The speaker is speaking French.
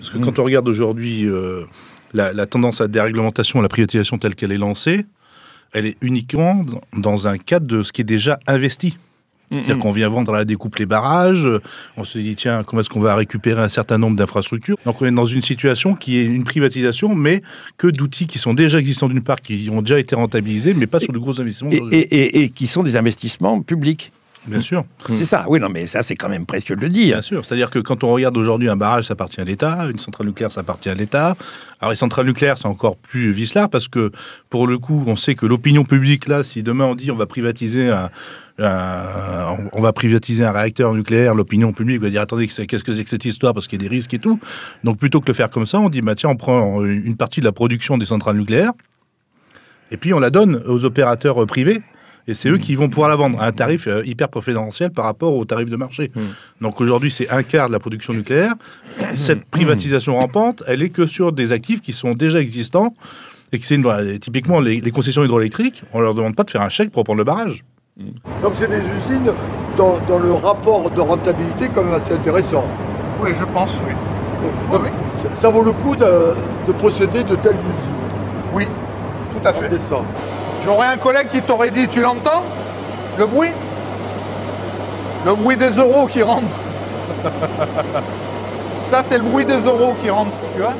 Parce que quand on regarde aujourd'hui la tendance à la déréglementation, à la privatisation telle qu'elle est lancée, elle est uniquement dans un cadre de ce qui est déjà investi. C'est-à-dire qu'on vient vendre à la découpe les barrages, on se dit tiens, comment est-ce qu'on va récupérer un certain nombre d'infrastructures. Donc on est dans une situation qui est une privatisation, mais que d'outils qui sont déjà existants d'une part, qui ont déjà été rentabilisés, mais pas sur de gros investissements. Et qui sont des investissements publics. Bien sûr. C'est ça, oui, non, mais ça, c'est quand même précieux de le dire. Bien sûr, c'est-à-dire que quand on regarde aujourd'hui un barrage, ça appartient à l'État, une centrale nucléaire, ça appartient à l'État. Alors les centrales nucléaires, c'est encore plus vicelard, parce que pour le coup, on sait que l'opinion publique, là, si demain on dit on va privatiser un réacteur nucléaire, l'opinion publique va dire attendez, qu'est-ce que c'est que cette histoire, parce qu'il y a des risques et tout. Donc plutôt que le faire comme ça, on dit bah, tiens, on prend une partie de la production des centrales nucléaires, et puis on la donne aux opérateurs privés. Et c'est eux qui vont pouvoir la vendre à un tarif hyper préférentiel par rapport au tarif de marché. Donc aujourd'hui, c'est un quart de la production nucléaire. Cette privatisation rampante, elle est que sur des actifs qui sont déjà existants. Et que c'est typiquement les concessions hydroélectriques, on leur demande pas de faire un chèque pour prendre le barrage. Donc c'est des usines dans le rapport de rentabilité quand même assez intéressant. Oui, je pense, oui. Donc, ça vaut le coup de posséder de telles usines. Oui, tout à fait. Descend. J'aurais un collègue qui t'aurait dit, tu l'entends? Le bruit? Le bruit des euros qui rentrent. Ça, c'est le bruit des euros qui rentrent, tu vois?